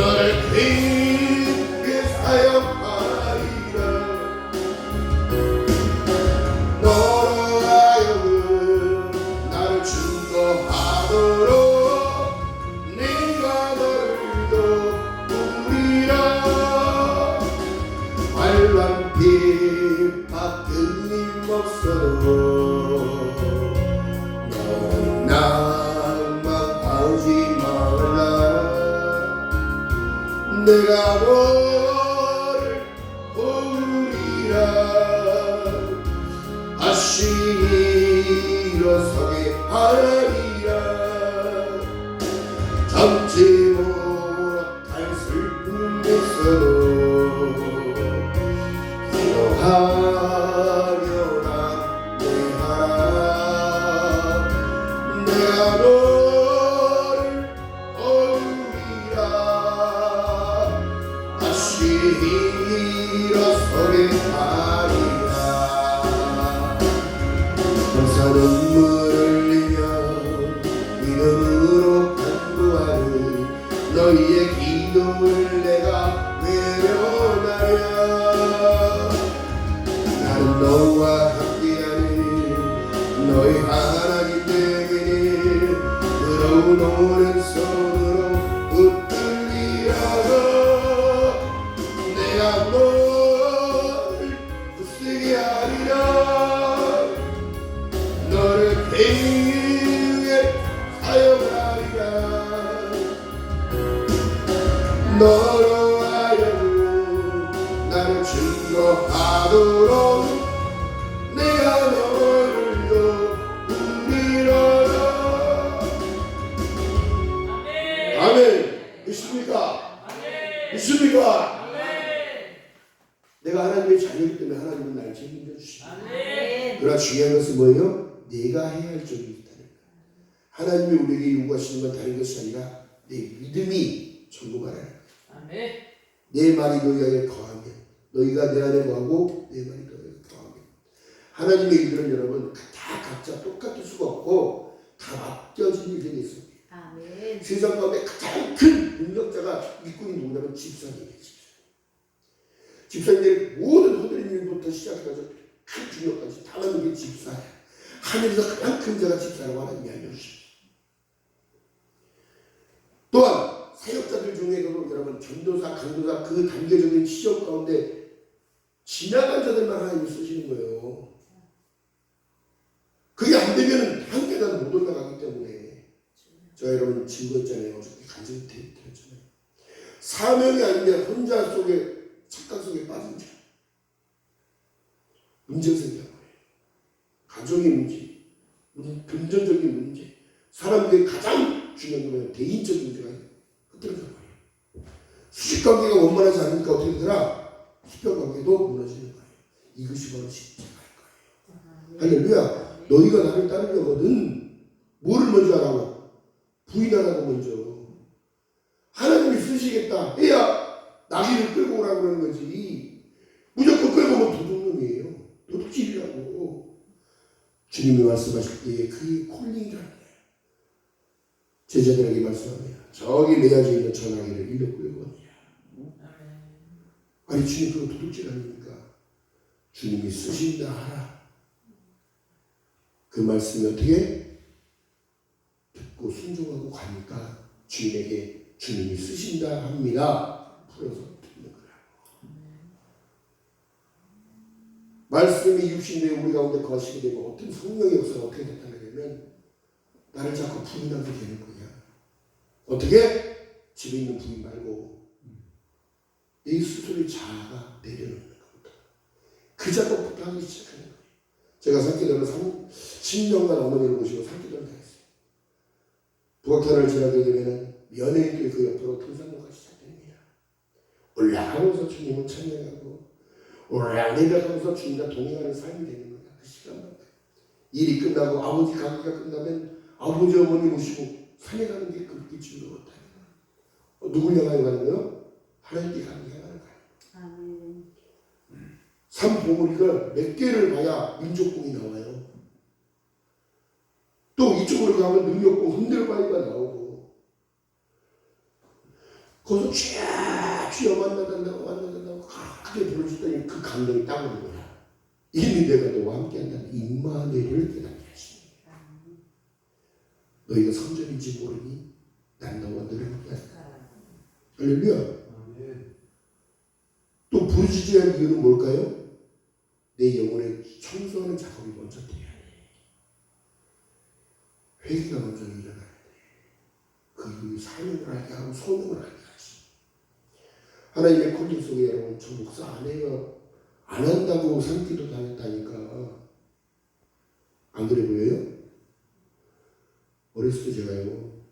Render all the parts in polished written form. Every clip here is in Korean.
너를 깊게 사역하리라. 너로 하여금 나를 증거하도록 네가 너를 도우리라. 환난 핍박 끊임없어도 너는 낭만하지 말라. 내가 너를 도우리라. 다시 일어서게 하리라. 참지 못할 슬픔에서도 기도하려나 내 하나. 내가 너를 도우리라. 다시 일어서게 하리라. 항상 눈물을 흘리며 믿음으로 간구하는 너희의 기도를 내가 외면하랴. 나는 너와 함께하는 너희 하나님 때문에 들어온 오른손으로 붙들리라고. 내가 너를 붙들게 하리라. 너를 계획에 사용하리라. 너로 하여금 나를 증거하도록 내가 너를 도우리라. 아멘. 믿습니까? 믿습니까? 내가 하나님의 자녀이기 때문에 하나님은 나를 책임져 주십니다. 그러나 중요한 것은 뭐예요? 내가 해야 할 적이 있다는 거예요. 하나님이 우리에게 요구하시는 건 다른 것이 아니라 내 믿음이 전부가라는 거예요. 내 말이 너희에게 거하면 너희가 내 안에 거하고 내 말이 너희에게 거하면. 하나님의 일들은 여러분 다 각자 똑같을 수가 없고 다 맡겨진 일들이 있습니다. 세상 가운데 가장 큰 능력자가 믿고 있는 누구냐면 집사님이에요. 집사님들의 모든 허드렛 일부터 시작해서 큰 중요까지 다 만든 게 집사예요. 하늘에서 가장 큰 자가 집사라고 하나님이 알려주십니다. 또한 사역자들 중에도 여러분 전도사, 강도사 그 단계적인 시험 가운데 지나간 자들만 하나님이 쓰시는 거예요. 그게 안 되면 한 계단 못 올라가기 때문에 제가 여러분 증거했잖아요. 어저께 간증 드렸잖아요. 사명이 아닌데 혼자 속에 착각 속에 빠진 자. 문제가 생겨버려요. 가정의 문제, 금전적인 문제, 사람들의 가장 중요한 건 대인적인 문제가 흐트러져 버려요. 수직관계가 원만하지 않으니까 어떻게 되더라? 수평관계도 무너지는 거예요. 이것이 바로 십자가일 거예요. 할렐루야. 너희가 나를 따르려거든 뭐를 먼저 하라고? 부인하라고 먼저. 하나님이 쓰시겠다 해야 나귀를 끌고 오라고 그러는 거지. 무조건 끌고 오면 도둑놈이에요. 도둑질이라고. 주님이 말씀하실 때에 그게 콜링이라는 거예요. 제자들에게 말씀합니다. 저기 매어져 있는 전화기를 일로 끌고 오니라. 아니 주님 그거 도둑질 아닙니까? 주님이 쓰신다 하라. 그 말씀이 어떻게 듣고 순종하고 가니까 주님에게 주님이 쓰신다 합니다. 풀어서 듣는 거라고. 말씀이 육신되어 우리 가운데 거시게 되고 어떤 성령의 역사가 어떻게 나타나냐면 나를 자꾸 부인하게 되는 거야. 어떻게? 집에 있는 부인 말고 내 스스로의 자아가 내려놓는 것부터 그 작업부터 하기 시작하는 거예요. 제가 산기도를 10년간 어머니를 모시고 산기도를 다 했어요. 부각탄을 지나게 되면 연예인들 그 옆으로 등산로가 시작됩니다. 올라가면서 주님을 찬양하고 올라내려가면서 주님과 동행하는 삶이 되는 거야. 그 시간만. 일이 끝나고 아버지 가기가 끝나면 아버지 어머니 모시고 산에 가는 게 그렇게 즐거웠다. 누굴 향하여 가는 거요? 하나님께 가는 게 향하는 거예요. 산 봉우리가 몇 개를 봐야 민족봉이 나와요. 또 이쪽으로 가면 능력봉 흔들바위가 나오고 거기서 주여 만나달라고 크게 부르셨더니 그 감동이 딱 오는 거야. 이미 내가 너와 함께한다는 임마누엘을 깨닫게 하십니다. 너희가 성전인지 모르니 난 너와 늘 함께한다. 할렐루야. 또 부르짖어야 할 이유는 뭘까요? 내 영혼에 청소하는 작업이 먼저 돼야 돼. 회개가 먼저 일어나야 돼. 그 이후에 사명을 하게 하고 소명을 하게 하지. 하나님의 콜링 속에 여러분 저 목사 안 해요. 안 한다고 산기도 다녔다니까. 안 그래 보여요? 어렸을 때 제가요.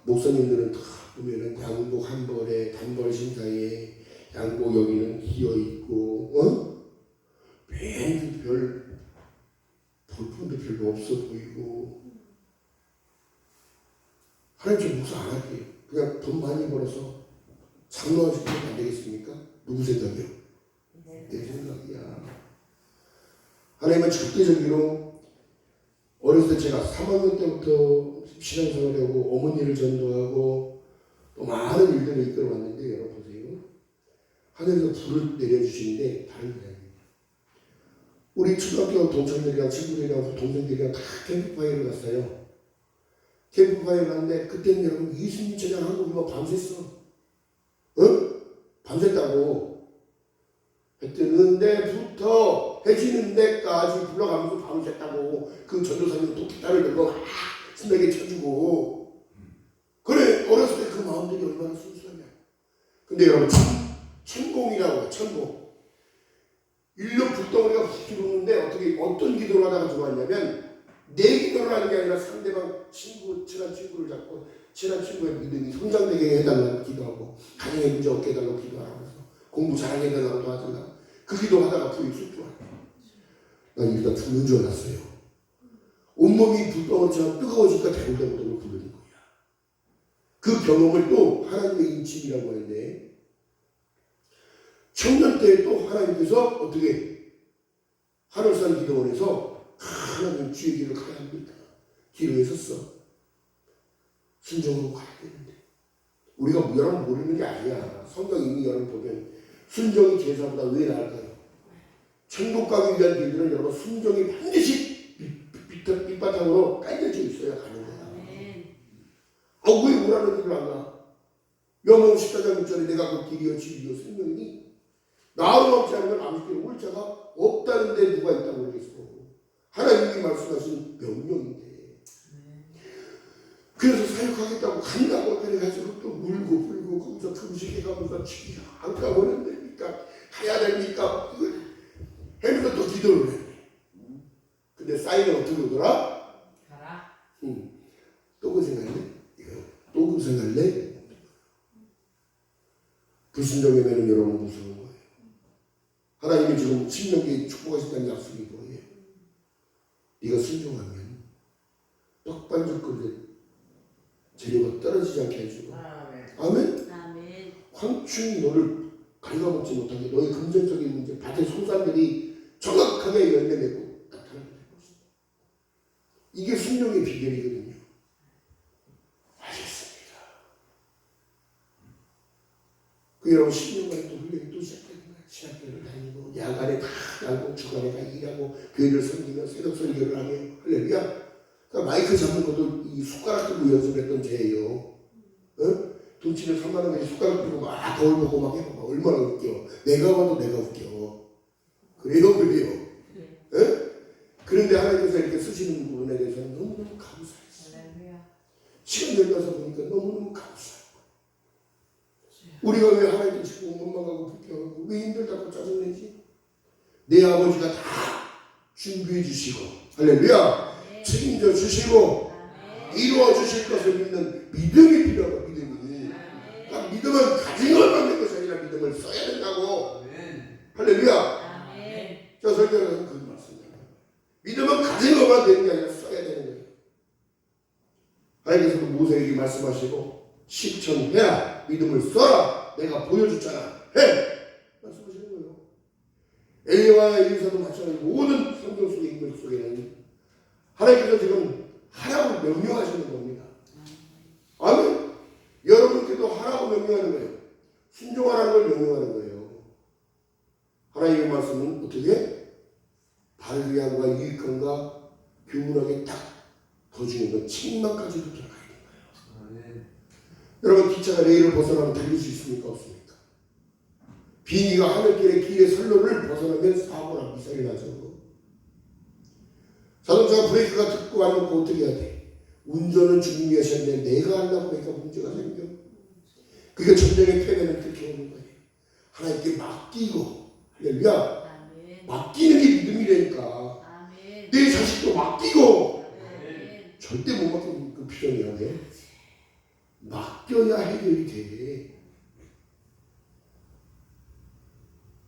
목사님들은 다 보면은 양복 한 벌에 단벌 심사에 양복 여기는 휘어 있고, 맨 별 볼품도 별로 없어 보이고. 하나님 저 목사 안 할게요. 그냥 돈 많이 벌어서 장로하시면 안 되겠습니까? 누구 생각이요? 내 생각이야. 하나님은 절대적으로 어렸을 때 제가 3학년 때부터 신앙생활을 하고 어머니를 전도하고 또 많은 일들을 이끌어 왔는데 여러분 보세요. 하늘에서 불을 내려주시는데 다른 게 아닙니다. 우리 초등학교 동창들이랑 친구들이랑 동생들이랑 다 캠프파이어를 갔어요. 캠프파이어를 갔는데 그때는 여러분 예수님 찬양 한국인만 밤샜어. 밤샜다고. 해 뜨는 데부터 해지는 데까지 불러가면서 밤샜다고. 그 전도사님 또 기타를 들고 막 신나게 쳐주고. 그래 어렸을 때 그 마음들이 얼마나 순수하냐. 근데 여러분 천공이라고 해요. 천공. 일년 불덩어리가 훅 들어오는데 어떤 기도를 하다가 들어왔냐면 내 기도를 하는 게 아니라 상대방 친한 친구를 잡고 친한 친구의 믿음이 성장되게 해달라고 기도하고 가정의 문제 없게 해달라고 기도하면서 공부 잘하게 해달라고 도와달라고 그 기도하다가 불이 쑥 들어와요. 난 일단 죽는 줄 알았어요. 온몸이 불덩어리처럼 뜨거워지니까 대굴대굴 굴르는 거야. 그 경험을 또 하나님의 인침이라고 하는데 청년 때 또 하나님께서 어떻게 하늘산 기도원에서 하나님 주의 길을 가야 합니다. 기도에 섰어. 순종으로 가야 되는데 우리가 여러분 모르는 게 아니야. 성경 이미 여러분 보면 순종이 제사보다 왜 나을까요? 천국 가기 위한 길들은 여러분 순종이 반드시 밑바탕으로 깔려져 있어야 가는 거야. 왜 오라는 길을 안 가? 요한복음 14장 6절에 내가 그 길이요 진리요 생명이니 나로 없지 않으면 아버지께로 올 자가 없다는데 누가 있다고 그러겠어. 하나님이 말씀하신 명령인데 그래서 사역하겠다고 간다고 그래가지고 또 울고 불고 거기서 금식해 가면서 지금 안 가보는 됩니까? 가야 됩니까? 하면서 또 기도를 해. 근데 사인은 어떻게 오더라? 가라. 또 그 생각이네? 또 그 생각이네? 불순종이면 여러분 무서운 거예요. 하나님이 지금 신명기에 축복하신다는 약속이 뭐예요? 네가 순종하면 떡반죽 그릇에 재료가 떨어지지 않게 해주고 아멘? 아멘. 황충이 너를 갉아먹지 못하게 너의 금전적인 문제 밭의 소산들이 정확하게 열매 맺고 나타나게 될 것입니다. 이게 순종의 비결이거든요. 알겠습니다. 그 여러분 10년간의 또 훈련이 또 시작됩니다. 신학교를 다니고 야간에 다 알고 주간에 다 일하고 교회를 섬기며 새벽 설교를 하며 할렐루야. 그러니까 마이크 잡는 것도 이 숟가락 들고 연습했던 죄예요. 돈치는 3만 원에 숟가락 들고 막 거울 보고 막 해봐. 얼마나 웃겨. 내가 봐도 내가 웃겨. 그래요. 그런데 하나님께서 이렇게 쓰시는 부분에 대해서는 너무너무 감사했어요. 시간 열려서 보니까 너무너무 감사해요. 우리가 왜 하나님께 자꾸 원망하고 불평하고 왜 힘들다고 짜증내지? 내 아버지가 다 준비해 주시고 할렐루야 책임져 주시고 이루어 주실 것을 믿는 믿음이 필요하고 믿음이 그러니까 믿음은 가진 걸 받는 것이 아니라 믿음을 써야 된다고 할렐루야. 저 설교는 그 말씀입니다. 믿음은 가진 것만 되는 게 아니라 써야 되는 거예요. 하나님께서 모세에게 말씀하시고 실천해라. 믿음을 써라. 내가 보여줬잖아. 해. 말씀하시는 거예요. 엘리야와 엘리사도 마찬가지로 모든 성경 속의 인물 속에는 하나님께서 지금 하라고 명령하시는 겁니다. 아멘. 여러분께도 하라 명령하는 거예요. 순종하라는 걸 명령하는 거예요. 하나님의 말씀은 어떻게? 바르게함과 유익함과 교훈하게 딱 더 중요한 건 책망까지도 들어가야 되는 거예요. 여러분 기차가 레일을 벗어나면 달릴 수 있습니까? 없습니까? 비행기가 하늘길의 길의 선로를 벗어나면 사고나 미사일 나죠. 자동차가 브레이크가 듣고 안 놓고 어떻게 해야 돼? 운전은 주님이 하셨는데 내가 하려고 하니까 문제가 생겨. 그게 전쟁의 패배는 그렇게 오는 거예요. 하나님께 맡기고 할렐루야. 맡기는 게 믿음이라니까. 내 자식도 맡기고 절대 못 맡기는 그 표현이야. 왜? 맡겨야 해결이 돼.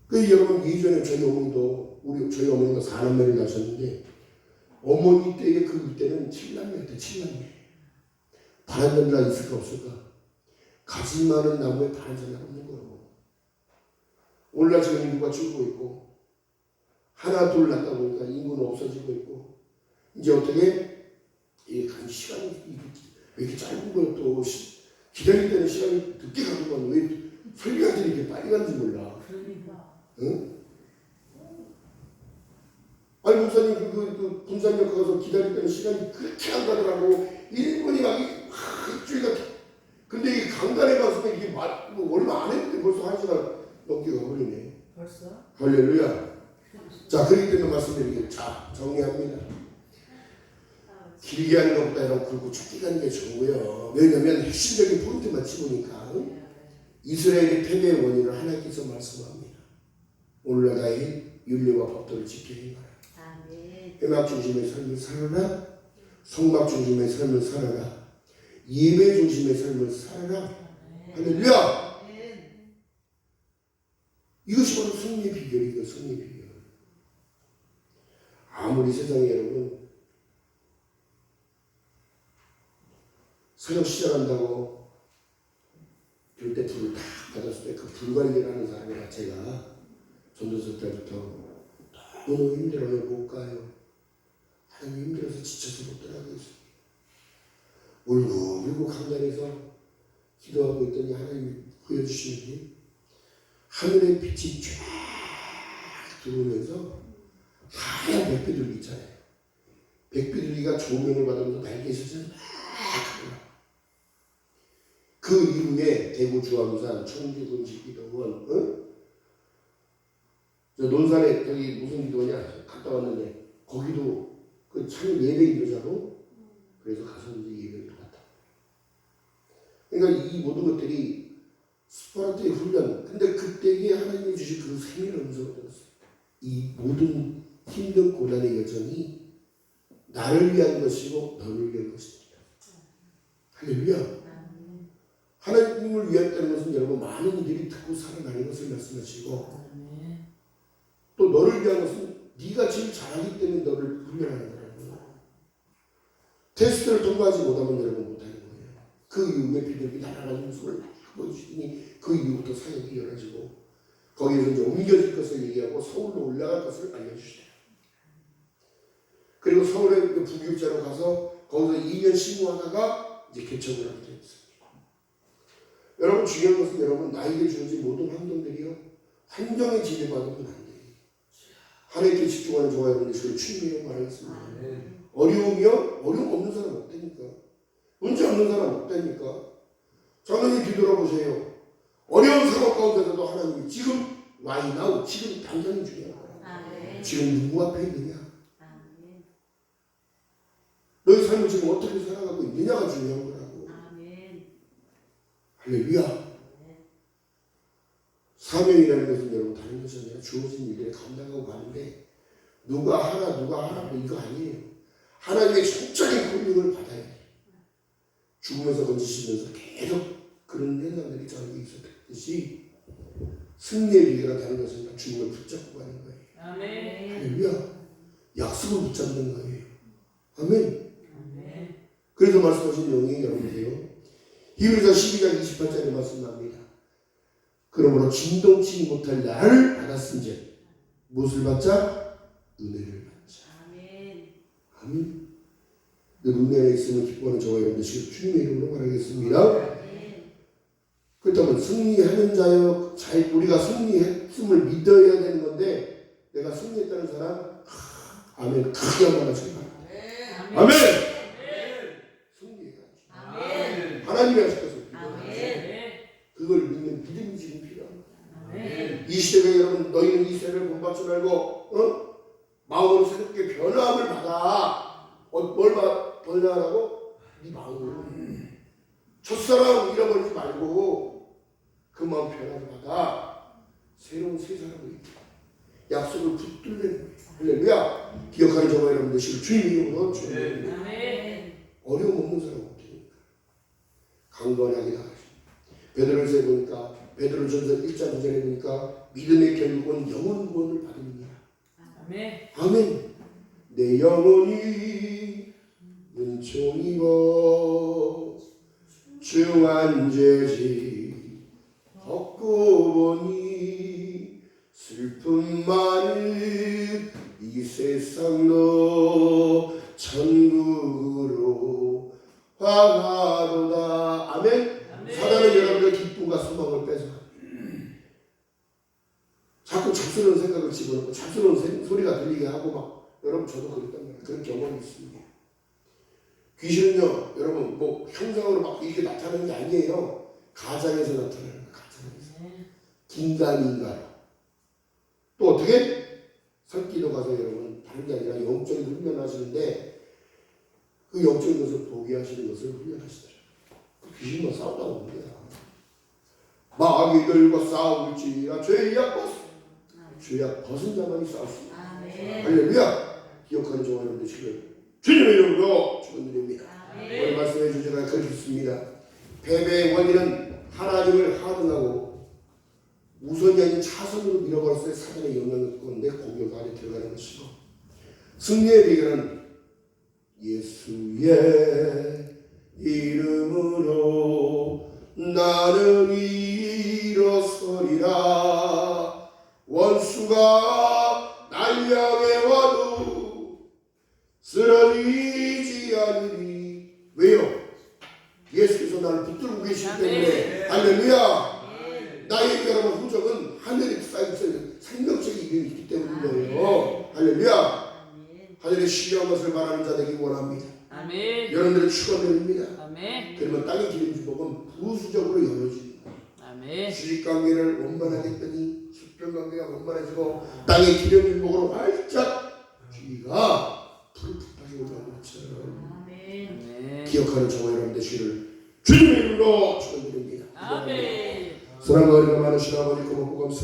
그 여러분 예전에 저희 어머니가 4남매를 낳으셨는데 어머니 때의 그 때는 7남매였대. 7남매. 바람 잔라 있을까 없을까? 가지 많은 나무에 바람 잔라 없는 거라고. 오늘날 지금 인구가 줄고 있고 하나 둘 낳다 보니까 인구는 없어지고 있고 이제 어떻게 이 시간이 왜 이렇게 짧은 걸 또 기다릴 때는 시간이 늦게 가더만 왜 설교하더니 이렇게 빨리 가는지 몰라. 응? 아니 목사님 그 분산역 가서 기다릴 때는 시간이 그렇게 안 가더라고. 1분이 막 일주일 같아. 근데 이 강단에 갔을 때 이게 뭐 얼마 안 했는데 벌써 1시간 넘게 가버리네. 벌써? 할렐루야. 자 그렇기 때문에 말씀드리겠습니다. 자 정리합니다. 길게 하는 것보다 이런 굵고 좁게 가는 게 좋고요. 왜냐하면 핵심적인 포인트만 집으니까 이스라엘의 패배의 원인을 하나님께서 말씀합니다. 오늘날의 윤리와 법도를 지켜야 하라. 회막 중심의 삶을 살아라. 성막 중심의 삶을 살아라. 예배 중심의 삶을 살아라. 할렐루야. 이것이 바로 승리의 비결이에요. 승리의 비결. 아무리 세상에 여러분 사역 시작한다고 그때 불을 딱 받았을 때 그 불관리라는 사람의 자체가 전도서 때부터 너무 힘들어요. 못 가요. 하나님 힘들어서 지쳐서 못 따라가고 있습니다. 울고 강단에서 기도하고 있더니 하나님이 보여주시는 게 하늘의 빛이 쫙 들어오면서 하얀 백비둘기 있잖아요. 백비둘기가 조명을 받으면서 날개에서 그 이후에 대구 주암산, 청주군 집기도원, 저 논산에 저기 무슨 기도냐 갔다 왔는데 거기도 그 참 예배 인도자로 그래서 가서 이제 예배를 받았다. 그러니까 이 모든 것들이 스파르타의 훈련. 근데 그때에 하나님이 주신 그 생일 음성을 들었어요. 이 모든 힘든 고난의 여정이 나를 위한 것이고 너를 위한 것입니다. 할렐루야. 하나님을 위한다는 것은 여러분 많은 이들이 듣고 살아나는 것을 말씀하시고 또 너를 위한 것은 네가 제일 잘하기 때문에 너를 훈련하는 거라고. 테스트를 통과하지 못하면 여러분 못하는 거예요. 그 이후에 비둘기 날아가는 모습을 보여주시니 그 이후부터 사역이 이어지고 거기에서 이제 옮겨질 것을 얘기하고 서울로 올라갈 것을 알려주시대요. 그리고 서울에 그 부교육자로 가서 거기서 2년 심호하다가 이제 개척을 하게 되었습니다. 여러분 중요한 것은 여러분 나에게 주어진 모든 환경들이요 환경에 지배받으면 안 돼요. 하나님께 집중하는 저와 여러분이 그걸 충분히 말하겠습니다. 어려움 없는 사람 없다니까. 문제 없는 사람 없다니까. 저는 뒤돌아보세요. 어려운 상황 가운데서도 하나님이 지금 right now, 지금 당장이 중요한 거야. 지금 누구 앞에 있느냐. 너의 삶을 지금 어떻게 살아가고 있느냐가 중요한 거라고. 할렐루야. 사명이라는 것은 여러분 다른 것이 아니라 주어진 일에 감당하고 가는데 누가 하라 뭐 이거 아니에요. 하나님의 전적인 권능을 받아야 돼. 죽으면서 건지시면서 계속 그런 현상들이 저에게 있었듯이 승리의 비결가 다른 것은 주님을 붙잡고 가는 거예요. 아멘. 할렐루야. 약속을 붙잡는 거예요. 아멘. 그래서 말씀하신 내용이 여러분들요. 히브리서 12장 28절에 말씀합니다. 그러므로 진동치 못할 나를 받았은즉 무엇을 받자? 은혜를 받자. 아멘. 은혜에 있으면 기뻐하는 저와 여러분들 지금 주님의 이름으로 말하겠습니다. 그렇다고 승리하는 자여, 우리가 승리했음을 믿어야 되는 건데, 내가 승리했다는 사람, 아멘. 크게 한번 하세요. 아멘. 승리해야지. 하나님이 하셔서 그걸 믿는 믿음이 지금 필요합니다. 이 시대에 여러분, 너희는 이 세대를 본받지 말고 마음으로 새롭게 변화함을 받아. 뭘 변화하라고? 네 마음으로. 첫사랑 잃어버리지 말고 그 마음 변화를 받아 새로운 새 사람으로 약속을 붙들는 거예요. 할렐루야. 기억하는 저와 여러분 되시길 주님 이름으로 축원합니다. 어려움 없는 사람 없으니까 강건하게 나가십니다. 베드로전서에 보니까, 베드로전서 1장 9절에 보니까 믿음의 결국은 영혼 구원을 받습니다. 아멘. 내 영혼이 은총 입어 주 안죄지 걷고 보니 슬픔 많은 이 세상도 천국으로 화가도다. 아멘. 사단은 여러분의 기쁨과 소망을 뺏어갑니다. 자꾸 잡스러운 생각을 집어넣고 잡스러운 소리가 들리게 하고 막, 여러분 저도 그랬단 말이에요. 그런 경험이 있습니다. 귀신은요 여러분 뭐 형상으로 막 이렇게 나타나는 게 아니에요. 가장에서 나타나는 거예요. 가장에서. 긴가민가로. 또 어떻게? 설기도 가서 여러분 다른 게 아니라 영적인 훈련하시는데 그 영적인 것을 포기하시는 것을 훈련하시더라고요. 귀신과 싸우다가 옵니다. 마귀들과 싸울지라 죄악 벗은 자만이 싸웠습니다. 할렐루야. 기억하는 저와 여러분 되시길 주님의 이름으로 축원드립니다. 오늘 말씀해 주제가 그렇습니다. 패배의 원인은 하나님을 하등하고 우선이 아닌 차선으로 밀어버렸을 때 사단의 영향을 받는데 공격 안에 들어가는 것이고, 승리의 비결은 예수의 이름으로 나는 일어서리라. 원수가 날 향해 와도 쓰러지지 않으리. 왜요? 예수께서 나를 붙들고 계시기 때문에. 할렐루야. 나의 여러분 후적은 하늘에 쌓여있어요. 생명적인 이름이 있기 때문이에요. 할렐루야. 하늘에 신뢰한 것을 말하는 자 되기 원합니다. 아멘. 여러분들의 축원드립니다. 아멘. 그러면 땅의 기름 주복은 부수적으로 열어집니다. 아멘. 주식관계를 원만하게 했더니 수평관계가 원만해지고 땅의 기름 주복으로 활짝 귀가 푸릇푸릇하게 올라오는 것처럼 기억하는 저와 여러분 되시기를 주님의 이름으로 축원드립니다. 아멘. 사랑과 은혜가 많으신 아버지 고맙고 감사합니다.